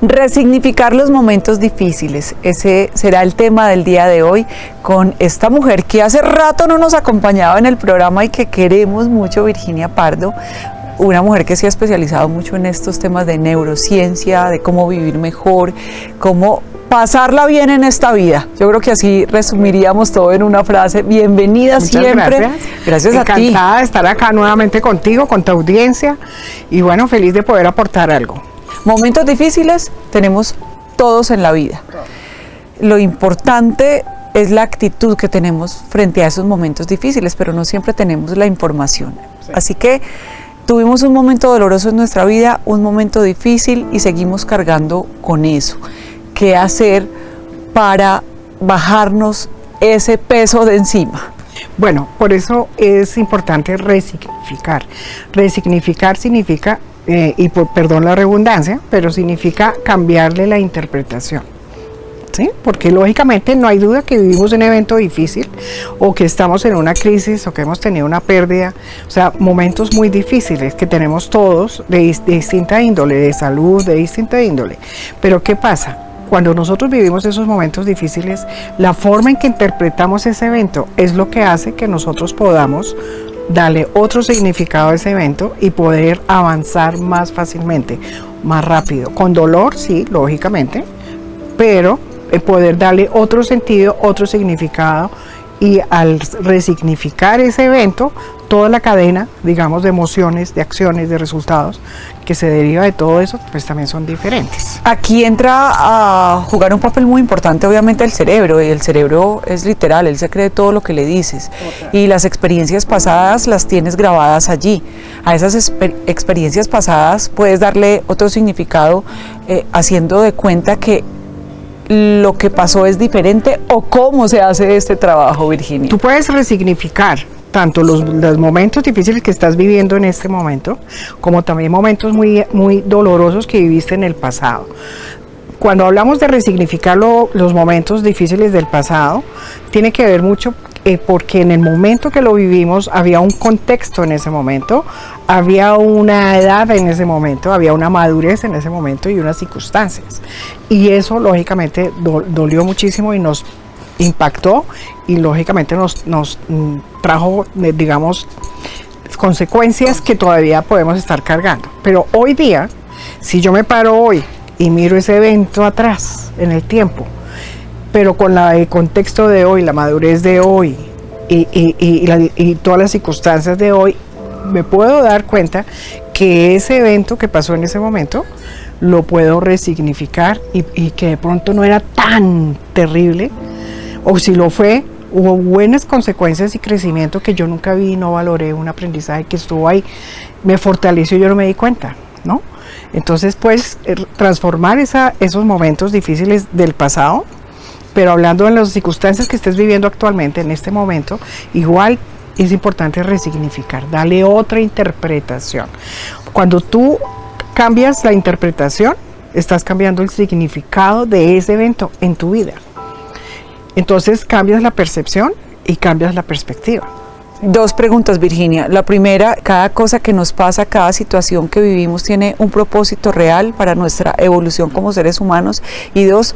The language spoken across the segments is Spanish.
Resignificar los momentos difíciles, ese será el tema del día de hoy con esta mujer que hace rato no nos acompañaba en el programa y que queremos mucho, Virginia Pardo, una mujer que se ha especializado mucho en estos temas de neurociencia, de cómo vivir mejor, cómo pasarla bien en esta vida. Yo creo que así resumiríamos todo en una frase. Bienvenida. Muchas siempre. Gracias. Gracias a ti. Encantada de estar acá nuevamente contigo, con tu audiencia y bueno, feliz de poder aportar algo. Momentos difíciles tenemos todos en la vida. Lo importante es la actitud que tenemos frente a esos momentos difíciles, pero no siempre tenemos la información. Sí. Así que tuvimos un momento doloroso en nuestra vida, un momento difícil y seguimos cargando con eso. ¿Qué hacer para bajarnos ese peso de encima? Bueno, por eso es importante resignificar. Resignificar significa, perdón la redundancia, pero significa cambiarle la interpretación. ¿Sí? Porque lógicamente no hay duda que vivimos un evento difícil o que estamos en una crisis o que hemos tenido una pérdida, o sea, momentos muy difíciles que tenemos todos de distinta índole, de salud, de distinta índole. Pero ¿qué pasa? Cuando nosotros vivimos esos momentos difíciles, la forma en que interpretamos ese evento es lo que hace que nosotros podamos darle otro significado a ese evento y poder avanzar más fácilmente, más rápido. Con dolor, sí, lógicamente, pero poder darle otro sentido, otro significado, y al resignificar ese evento, toda la cadena, digamos, de emociones, de acciones, de resultados que se deriva de todo eso, pues también son diferentes. Aquí entra a jugar un papel muy importante, obviamente, el cerebro, y el cerebro es literal, él se cree todo lo que le dices. Okay. Y las experiencias pasadas las tienes grabadas allí. A esas experiencias pasadas puedes darle otro significado, haciendo de cuenta que lo que pasó es diferente, o cómo se hace este trabajo, Virginia. Tú puedes resignificar tanto los momentos difíciles que estás viviendo en este momento, como también momentos muy dolorosos que viviste en el pasado. Cuando hablamos de resignificar los momentos difíciles del pasado, tiene que ver mucho porque en el momento que lo vivimos había un contexto en ese momento, había una edad en ese momento, había una madurez en ese momento y unas circunstancias. Y eso lógicamente dolió muchísimo y nos impactó y lógicamente nos trajo, digamos, consecuencias que todavía podemos estar cargando. Pero hoy día, si yo me paro hoy y miro ese evento atrás en el tiempo, pero con el contexto de hoy, la madurez de hoy y todas las circunstancias de hoy, me puedo dar cuenta que ese evento que pasó en ese momento lo puedo resignificar y que de pronto no era tan terrible, o si lo fue, hubo buenas consecuencias y crecimiento que yo nunca vi, no valoré, un aprendizaje que estuvo ahí, me fortaleció y yo no me di cuenta, ¿no? Entonces, pues, transformar esos momentos difíciles del pasado, pero hablando de las circunstancias que estés viviendo actualmente, en este momento, igual es importante resignificar, darle otra interpretación. Cuando tú cambias la interpretación, estás cambiando el significado de ese evento en tu vida. Entonces cambias la percepción y cambias la perspectiva. Dos preguntas, Virginia. La primera, cada cosa que nos pasa, cada situación que vivimos tiene un propósito real para nuestra evolución como seres humanos. Y dos,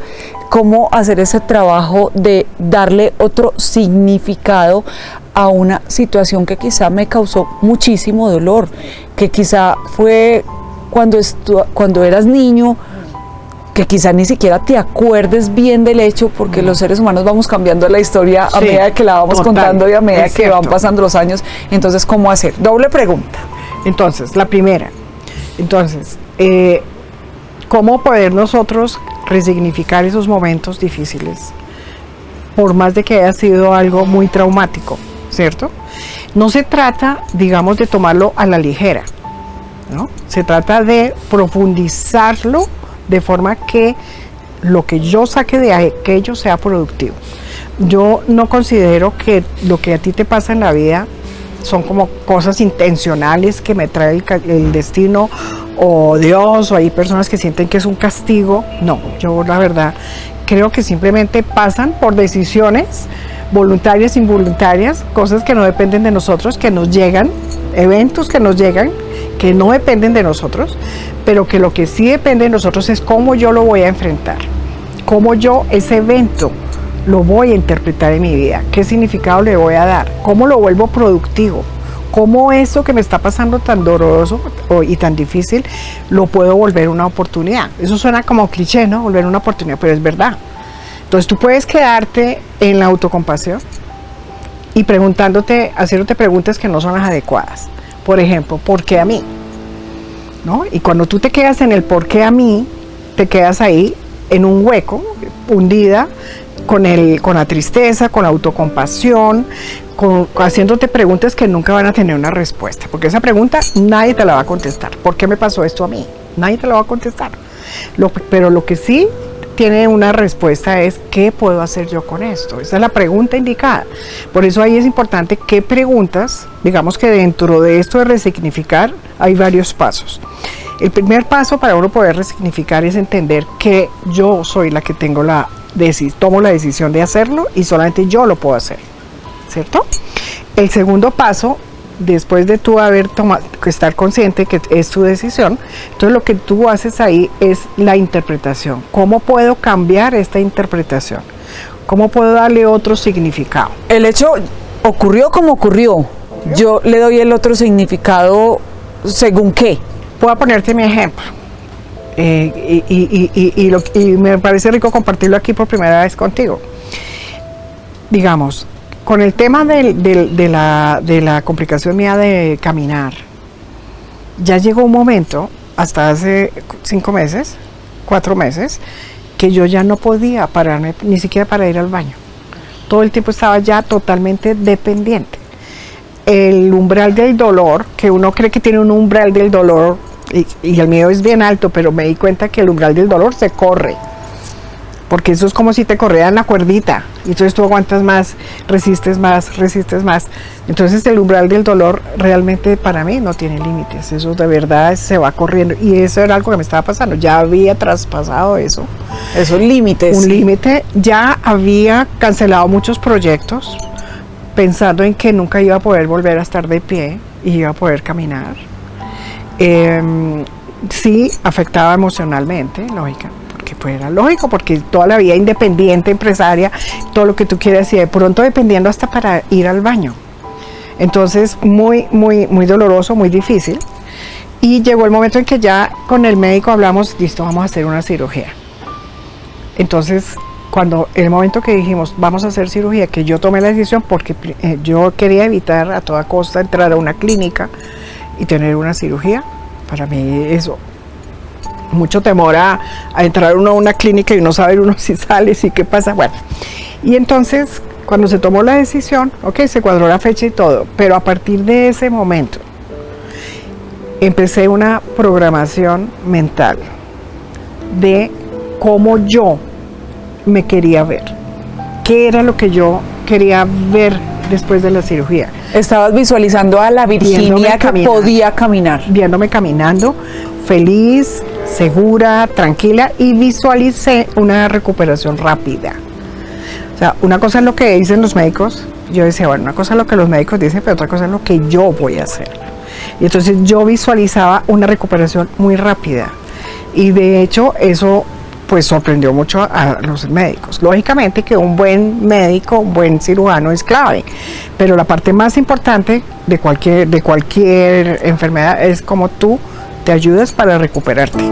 ¿cómo hacer ese trabajo de darle otro significado a una situación que quizá me causó muchísimo dolor? Que quizá fue cuando eras niño, que quizá ni siquiera te acuerdes bien del hecho, porque los seres humanos vamos cambiando la historia a medida que la vamos contando y a medida que van pasando los años. Entonces, ¿cómo hacer? Doble pregunta. Entonces, la primera, ¿cómo poder nosotros resignificar esos momentos difíciles? Por más de que haya sido algo muy traumático, ¿cierto? No se trata, digamos, de tomarlo a la ligera, ¿no? Se trata de profundizarlo de forma que lo que yo saque de aquello sea productivo. Yo no considero que lo que a ti te pasa en la vida son como cosas intencionales que me trae el destino o Dios, o hay personas que sienten que es un castigo. No, yo la verdad creo que simplemente pasan por decisiones voluntarias, involuntarias, cosas que no dependen de nosotros, que nos llegan, eventos que nos llegan que no dependen de nosotros, pero que lo que sí depende de nosotros es cómo yo lo voy a enfrentar, cómo yo ese evento lo voy a interpretar en mi vida, qué significado le voy a dar, cómo lo vuelvo productivo, cómo eso que me está pasando tan doloroso y tan difícil lo puedo volver una oportunidad. Eso suena como cliché, ¿no? Volver una oportunidad, pero es verdad. Entonces tú puedes quedarte en la autocompasión y preguntándote, haciéndote preguntas que no son las adecuadas. Por ejemplo, ¿por qué a mí? ¿No? Y cuando tú te quedas en el por qué a mí, te quedas ahí en un hueco, hundida, con la tristeza, con la autocompasión, haciéndote preguntas que nunca van a tener una respuesta, porque esa pregunta nadie te la va a contestar. ¿Por qué me pasó esto a mí? Nadie te la va a contestar. Pero lo que sí tiene una respuesta es ¿qué puedo hacer yo con esto? Esa es la pregunta indicada. Por eso ahí es importante qué preguntas, digamos que dentro de esto de resignificar hay varios pasos. El primer paso para uno poder resignificar es entender que yo soy la que tomo la decisión de hacerlo y solamente yo lo puedo hacer, ¿cierto? El segundo paso, después de tú estar consciente que es tu decisión, entonces lo que tú haces ahí es la interpretación. ¿Cómo puedo cambiar esta interpretación? ¿Cómo puedo darle otro significado? El hecho ocurrió como ocurrió. Yo le doy el otro significado según qué. Puedo ponerte mi ejemplo. Y me parece rico compartirlo aquí por primera vez contigo. Digamos, con el tema de la complicación mía de caminar, ya llegó un momento, hasta hace 5 meses, 4 meses, que yo ya no podía pararme ni siquiera para ir al baño. Todo el tiempo estaba ya totalmente dependiente. El umbral del dolor, que uno cree que tiene un umbral del dolor, y el mío es bien alto, pero me di cuenta que el umbral del dolor se corre, porque eso es como si te corrieran la cuerdita, y entonces tú aguantas más, resistes más. Entonces el umbral del dolor realmente para mí no tiene límites, eso de verdad se va corriendo, y eso era algo que me estaba pasando, ya había traspasado eso. Esos límites. Un límite, ya había cancelado muchos proyectos, pensando en que nunca iba a poder volver a estar de pie, y iba a poder caminar. Sí afectaba emocionalmente, lógica, porque pues era lógico, porque toda la vida independiente, empresaria, todo lo que tú quieras, y de pronto dependiendo hasta para ir al baño. Entonces muy doloroso, muy difícil, y llegó el momento en que ya con el médico hablamos, listo, vamos a hacer una cirugía. Entonces el momento que dijimos vamos a hacer cirugía, que yo tomé la decisión porque yo quería evitar a toda costa entrar a una clínica y tener una cirugía. Para mí eso, mucho temor a entrar uno a una clínica y no saber uno si sale, si qué pasa. Bueno, y entonces cuando se tomó la decisión, ok, se cuadró la fecha y todo, pero a partir de ese momento empecé una programación mental de cómo yo me quería ver, qué era lo que yo quería ver después de la cirugía. Estabas visualizando a la Virginia que podía caminar. Viéndome caminando, feliz, segura, tranquila, y visualicé una recuperación rápida. O sea, una cosa es lo que dicen los médicos, yo decía, bueno, una cosa es lo que los médicos dicen, pero otra cosa es lo que yo voy a hacer. Y entonces yo visualizaba una recuperación muy rápida. Y de hecho eso pues sorprendió mucho a los médicos. Lógicamente que un buen médico, un buen cirujano es clave, pero la parte más importante de cualquier enfermedad es cómo tú te ayudas para recuperarte.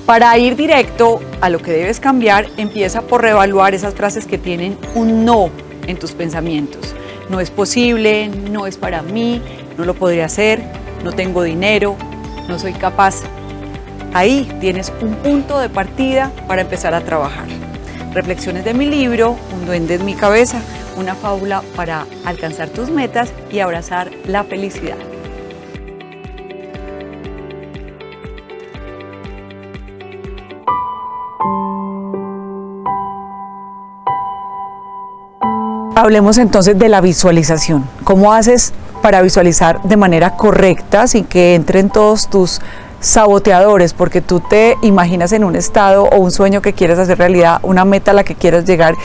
Para ir directo a lo que debes cambiar, empieza por reevaluar esas frases que tienen un no en tus pensamientos. No es posible, no es para mí, no lo podría hacer, no tengo dinero, no soy capaz. Ahí tienes un punto de partida para empezar a trabajar. Reflexiones de mi libro, Un duende en mi cabeza, una fábula para alcanzar tus metas y abrazar la felicidad. Hablemos entonces de la visualización. ¿Cómo haces para visualizar de manera correcta sin que entren todos tus saboteadores? Porque tú te imaginas en un estado o un sueño que quieres hacer realidad, una meta a la que quieres llegar,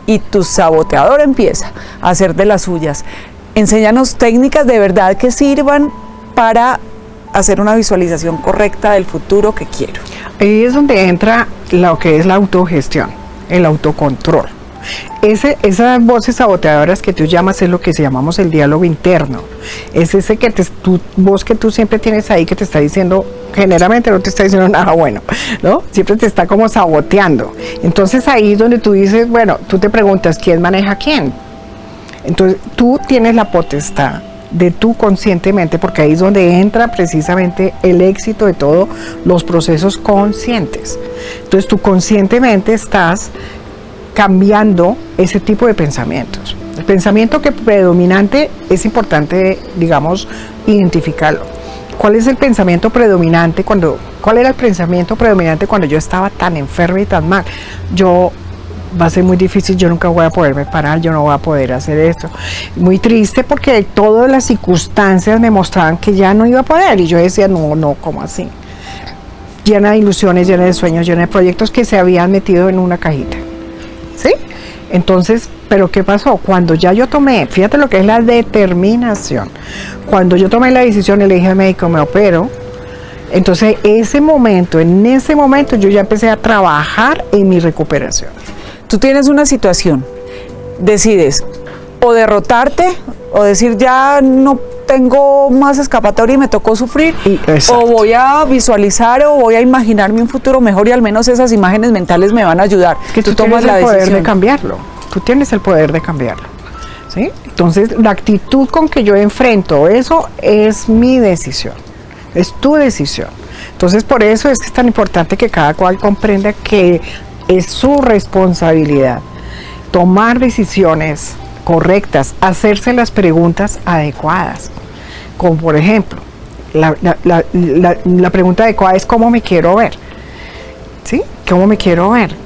y tu saboteador empieza a hacer de las suyas. Enséñanos técnicas de verdad que sirvan para hacer una visualización correcta del futuro que quiero. Ahí es donde entra lo que es la autogestión, el autocontrol. Esas voces saboteadoras que tú llamas es lo que llamamos el diálogo interno. Es ese voz que tú siempre tienes ahí que te está diciendo, generalmente no te está diciendo nada bueno, ¿no? Siempre te está como saboteando. Entonces ahí es donde tú dices, bueno, tú te preguntas, ¿quién maneja a quién? Entonces tú tienes la potestad de tú conscientemente, porque ahí es donde entra precisamente el éxito de todos los procesos conscientes. Entonces tú conscientemente estás cambiando ese tipo de pensamientos. El pensamiento que predominante es importante, digamos, identificarlo. ¿Cuál es el pensamiento predominante cuál era el pensamiento predominante cuando yo estaba tan enferma y tan mal? Va a ser muy difícil, yo nunca voy a poderme parar, yo no voy a poder hacer esto. Muy triste porque todas las circunstancias me mostraban que ya no iba a poder y yo decía, no, ¿cómo así? Llena de ilusiones, llena de sueños, llena de proyectos que se habían metido en una cajita. ¿Sí? Entonces, ¿pero qué pasó? Cuando ya yo tomé, fíjate lo que es la determinación, cuando yo tomé la decisión y le dije al médico, me opero, entonces en ese momento yo ya empecé a trabajar en mi recuperación. Tú tienes una situación, decides o derrotarte o decir ya no tengo más escapatoria y me tocó sufrir, o voy a visualizar o voy a imaginarme un futuro mejor y al menos esas imágenes mentales me van a ayudar. Es que tú tomas el poder de cambiarlo, tú tienes el poder de cambiarlo, ¿sí? Entonces la actitud con que yo enfrento eso es mi decisión, es tu decisión. Entonces por eso es que es tan importante que cada cual comprenda que es su responsabilidad tomar decisiones correctas, hacerse las preguntas adecuadas. Como por ejemplo, la pregunta adecuada es ¿cómo me quiero ver? ¿Sí? ¿Cómo me quiero ver?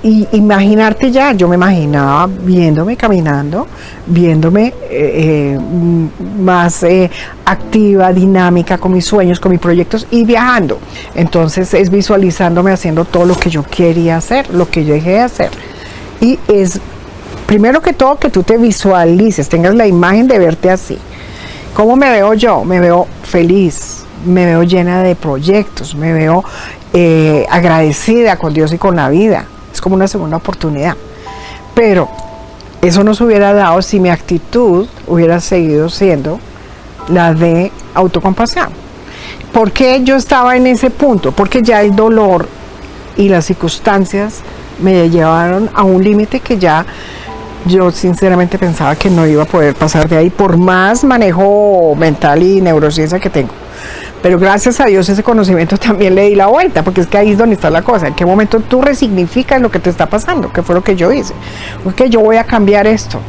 Y imaginarte ya, yo me imaginaba viéndome caminando, viéndome más activa, dinámica con mis sueños, con mis proyectos y viajando. Entonces es visualizándome haciendo todo lo que yo quería hacer, lo que yo dejé de hacer. Y es, primero que todo, que tú te visualices, tengas la imagen de verte así. ¿Cómo me veo yo? Me veo feliz, me veo llena de proyectos, me veo agradecida con Dios y con la vida. Es como una segunda oportunidad. Pero eso no se hubiera dado si mi actitud hubiera seguido siendo la de autocompasión. ¿Por qué yo estaba en ese punto? Porque ya el dolor y las circunstancias me llevaron a un límite que ya yo sinceramente pensaba que no iba a poder pasar de ahí por más manejo mental y neurociencia que tengo. Pero gracias a Dios ese conocimiento también le di la vuelta, porque es que ahí es donde está la cosa. ¿En qué momento tú resignificas lo que te está pasando? ¿Qué fue lo que yo hice? Porque yo voy a cambiar esto.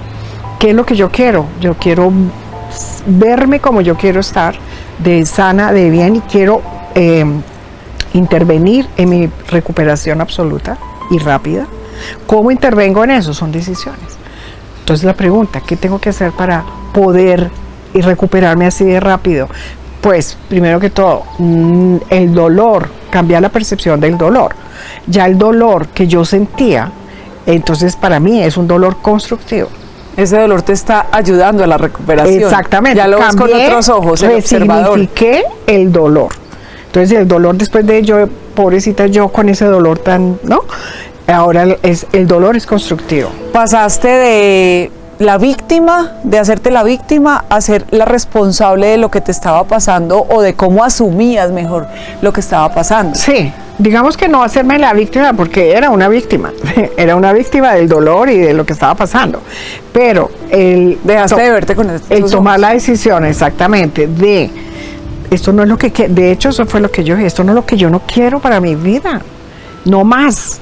¿Qué es lo que yo quiero? Yo quiero verme como yo quiero estar, de sana, de bien, y quiero intervenir en mi recuperación absoluta y rápida. ¿Cómo intervengo en eso? Son decisiones. Entonces la pregunta, ¿qué tengo que hacer para poder recuperarme así de rápido? Pues, primero que todo, el dolor, cambiar la percepción del dolor. Ya el dolor que yo sentía, entonces para mí es un dolor constructivo. Ese dolor te está ayudando a la recuperación. Exactamente. Ya lo ves con otros ojos, el observador. Resignifiqué el dolor. Entonces el dolor después de yo, pobrecita yo con ese dolor tan, ¿no? Ahora el dolor es constructivo. Pasaste de la víctima, de hacerte la víctima, a ser la responsable de lo que te estaba pasando o de cómo asumías mejor lo que estaba pasando. Sí, digamos que no hacerme la víctima porque era una víctima del dolor y de lo que estaba pasando, pero dejaste de verte con el tomar la decisión exactamente de esto no es lo que, de hecho eso fue lo que yo dije, esto no es lo que yo no quiero para mi vida. No más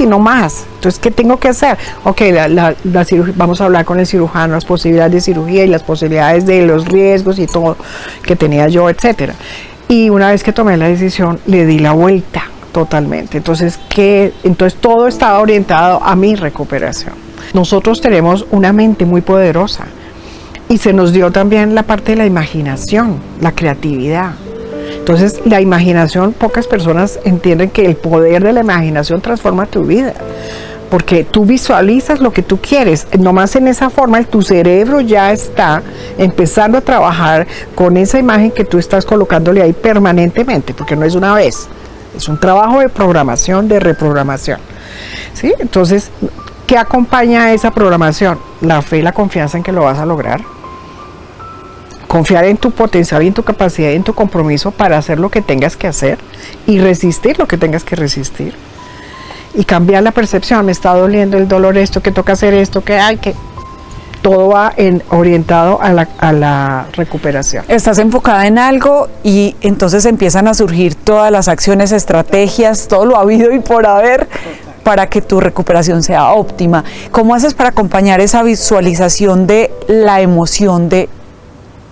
y no más. Entonces, ¿qué tengo que hacer? Ok, la cirugía, vamos a hablar con el cirujano, las posibilidades de cirugía y las posibilidades de los riesgos y todo que tenía yo, etcétera. Y una vez que tomé la decisión, le di la vuelta totalmente. Entonces todo estaba orientado a mi recuperación. Nosotros tenemos una mente muy poderosa y se nos dio también la parte de la imaginación, la creatividad. Entonces, la imaginación, pocas personas entienden que el poder de la imaginación transforma tu vida. porque tú visualizas lo que tú quieres, nomás en esa forma tu cerebro ya está empezando a trabajar con esa imagen que tú estás colocándole ahí permanentemente, porque no es una vez, es un trabajo de programación, de reprogramación, ¿sí? Entonces, ¿qué acompaña a esa programación? La fe y la confianza en que lo vas a lograr. Confiar en tu potencial y en tu capacidad y en tu compromiso para hacer lo que tengas que hacer y resistir lo que tengas que resistir. Y cambiar la percepción, me está doliendo el dolor, esto, que toca hacer esto, que hay que... Todo va orientado a la recuperación. Estás enfocada en algo y entonces empiezan a surgir todas las acciones, estrategias, todo lo habido y por haber para que tu recuperación sea óptima. ¿Cómo haces para acompañar esa visualización de la emoción, de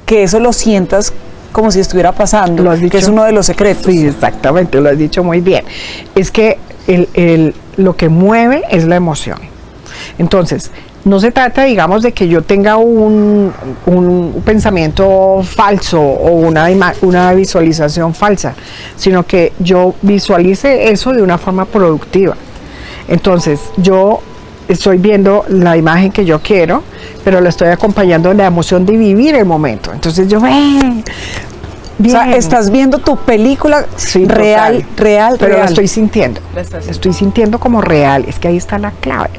que eso lo sientas como si estuviera pasando? ¿Lo has dicho? Que es uno de los secretos. Sí, exactamente, lo has dicho muy bien. Es que lo que mueve es la emoción. Entonces, no se trata, digamos, de que yo tenga un pensamiento falso o una visualización falsa, sino que yo visualice eso de una forma productiva. Entonces, yo estoy viendo la imagen que yo quiero, pero la estoy acompañando de la emoción de vivir el momento. Entonces, yo... Bien. O sea, estás viendo tu película sí, real, pero la estoy sintiendo. Estoy sintiendo como real, es que ahí está la clave.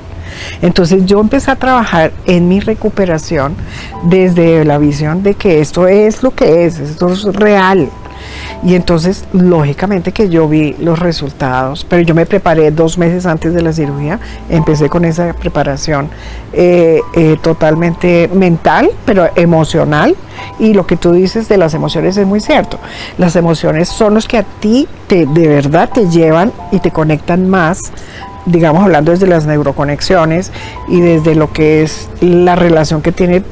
Entonces yo empecé a trabajar en mi recuperación desde la visión de que esto es lo que es, esto es real. Y entonces, lógicamente que yo vi los resultados, pero yo me preparé 2 meses antes de la cirugía, empecé con esa preparación totalmente mental, pero emocional, y lo que tú dices de las emociones es muy cierto. Las emociones son los que a ti de verdad te llevan y te conectan más, digamos, hablando desde las neuroconexiones y desde lo que es la relación que tiene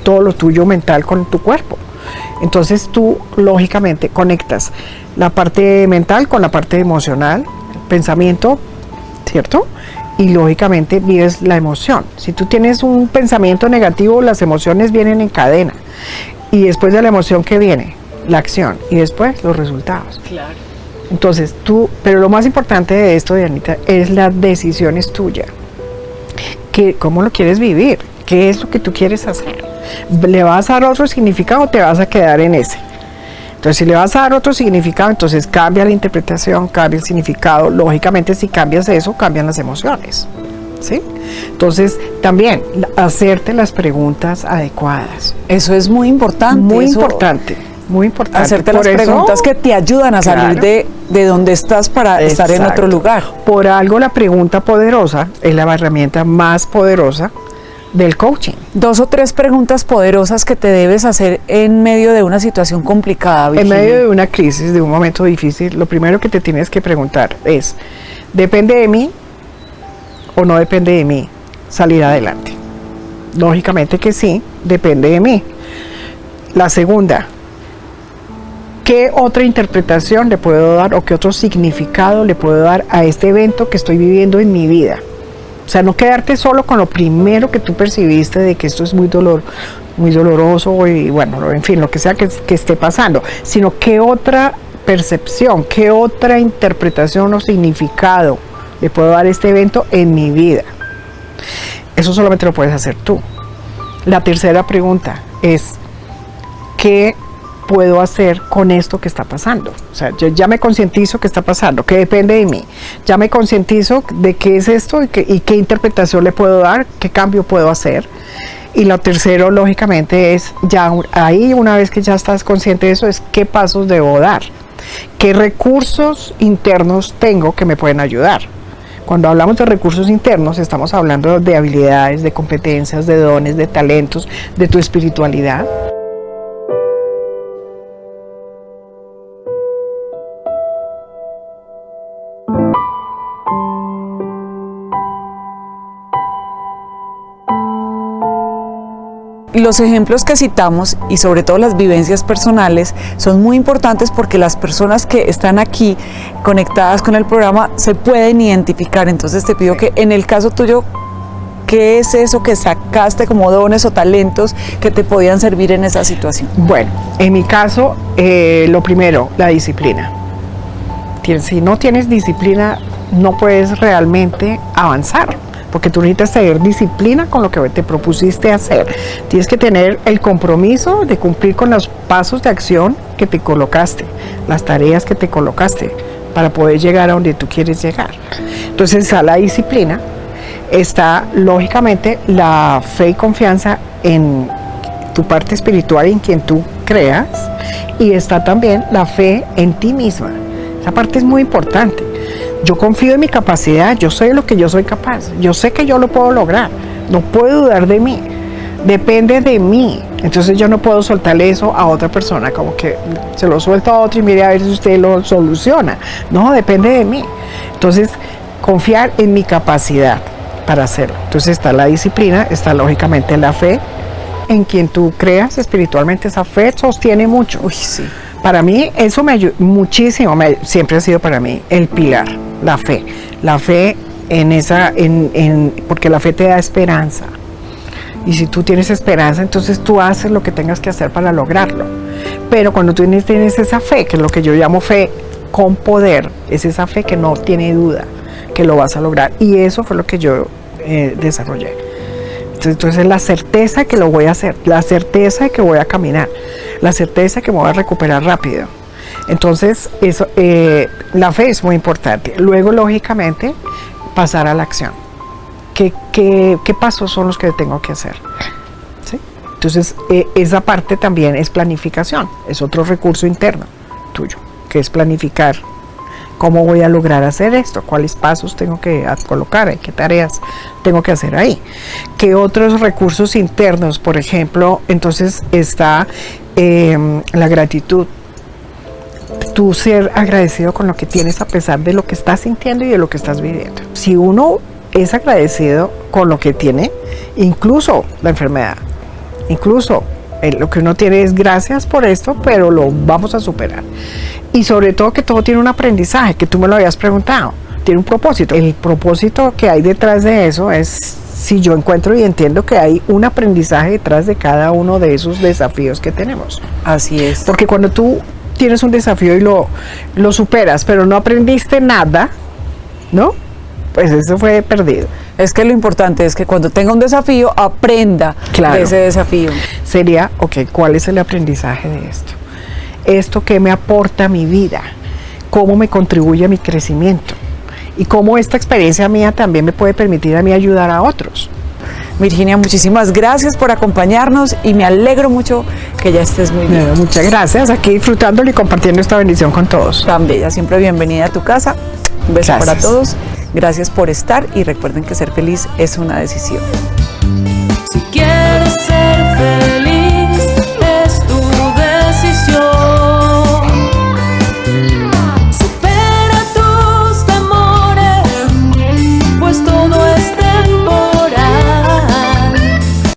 todo lo tuyo mental con tu cuerpo. Entonces tú lógicamente conectas la parte mental con la parte emocional, pensamiento, ¿cierto? Y lógicamente vives la emoción. Si tú tienes un pensamiento negativo, las emociones vienen en cadena. Y después de la emoción, ¿qué viene? La acción. Y después los resultados. Claro. Entonces pero lo más importante de esto, Dianita, es la decisión es tuya. ¿Cómo lo quieres vivir? ¿Qué es lo que tú quieres hacer? ¿Le vas a dar otro significado o te vas a quedar en ese? Entonces, si le vas a dar otro significado, entonces cambia la interpretación, cambia el significado. Lógicamente, si cambias eso, cambian las emociones, ¿sí? Entonces, también, hacerte las preguntas adecuadas. Eso es muy importante. Muy importante. Muy importante. Hacerte las preguntas que te ayudan a salir de donde estás para estar en otro lugar. Por algo la pregunta poderosa es la herramienta más poderosa del coaching. 2 o 3 preguntas poderosas que te debes hacer en medio de una situación complicada, Virginia. En medio de una crisis, de un momento difícil, lo primero que te tienes que preguntar es, ¿depende de mí o no depende de mí salir adelante? Lógicamente que sí, depende de mí. La segunda, ¿qué otra interpretación le puedo dar o qué otro significado le puedo dar a este evento que estoy viviendo en mi vida? O sea, no quedarte solo con lo primero que tú percibiste de que esto es muy doloroso y bueno, en fin, lo que sea que esté pasando, sino qué otra percepción, qué otra interpretación o significado le puedo dar a este evento en mi vida. Eso solamente lo puedes hacer tú. La tercera pregunta es, ¿qué puedo hacer con esto que está pasando? O sea, yo ya me concientizo que está pasando, que depende de mí. Ya me concientizo de qué es esto y qué interpretación le puedo dar, qué cambio puedo hacer. Y lo tercero, lógicamente, es ya ahí, una vez que ya estás consciente de eso, es qué pasos debo dar. ¿Qué recursos internos tengo que me pueden ayudar? Cuando hablamos de recursos internos, estamos hablando de habilidades, de competencias, de dones, de talentos, de tu espiritualidad. Los ejemplos que citamos y sobre todo las vivencias personales son muy importantes porque las personas que están aquí conectadas con el programa se pueden identificar. Entonces te pido que en el caso tuyo, ¿qué es eso que sacaste como dones o talentos que te podían servir en esa situación? Bueno, en mi caso, lo primero, la disciplina. Si no tienes disciplina, no puedes realmente avanzar. porque tú necesitas tener disciplina con lo que te propusiste hacer. Tienes que tener el compromiso de cumplir con los pasos de acción que te colocaste, las tareas que te colocaste, para poder llegar a donde tú quieres llegar. Entonces está la disciplina, está lógicamente la fe y confianza en tu parte espiritual, en quien tú creas, y está también la fe en ti misma. Esa parte es muy importante. Yo confío en mi capacidad, yo sé lo que yo soy capaz, yo sé que yo lo puedo lograr, no puedo dudar de mí, depende de mí. Entonces yo no puedo soltarle eso a otra persona, como que se lo suelto a otro y mire a ver si usted lo soluciona. No, depende de mí. Entonces, confiar en mi capacidad para hacerlo. Entonces está la disciplina, está lógicamente la fe en quien tú creas espiritualmente. Esa fe sostiene mucho. Uy, sí. Para mí eso me ayuda muchísimo, siempre ha sido para mí el pilar, la fe porque la fe te da esperanza. Y si tú tienes esperanza, entonces tú haces lo que tengas que hacer para lograrlo. Pero cuando tú tienes esa fe, que es lo que yo llamo fe con poder, es esa fe que no tiene duda que lo vas a lograr. Y eso fue lo que yo desarrollé. Entonces la certeza que lo voy a hacer, la certeza de que voy a caminar, la certeza de que me voy a recuperar rápido. Entonces eso, la fe es muy importante. Luego, lógicamente, pasar a la acción. ¿Qué pasos son los que tengo que hacer? ¿Sí? Entonces, esa parte también es planificación, es otro recurso interno tuyo, que es planificar. ¿Cómo voy a lograr hacer esto? ¿Cuáles pasos tengo que colocar? ¿Qué tareas tengo que hacer ahí? ¿Qué otros recursos internos? Por ejemplo, entonces está la gratitud. Tú ser agradecido con lo que tienes a pesar de lo que estás sintiendo y de lo que estás viviendo. Si uno es agradecido con lo que tiene, incluso la enfermedad, incluso lo que uno tiene es gracias por esto, pero lo vamos a superar. Y sobre todo que todo tiene un aprendizaje, que tú me lo habías preguntado, tiene un propósito. El propósito que hay detrás de eso es si yo encuentro y entiendo que hay un aprendizaje detrás de cada uno de esos desafíos que tenemos. Así es. Porque cuando tú tienes un desafío y lo superas, pero no aprendiste nada, ¿no? Pues eso fue perdido. Es que lo importante es que cuando tenga un desafío, aprenda de ese desafío. Sería, ok, ¿cuál es el aprendizaje de esto? ¿Esto qué me aporta a mi vida? ¿Cómo me contribuye a mi crecimiento? Y cómo esta experiencia mía también me puede permitir a mí ayudar a otros. Virginia, muchísimas gracias por acompañarnos y me alegro mucho que ya estés muy bien. Muchas gracias, aquí disfrutándolo y compartiendo esta bendición con todos. Tan bella, siempre bienvenida a tu casa. Un beso para todos. Gracias por estar y recuerden que ser feliz es una decisión.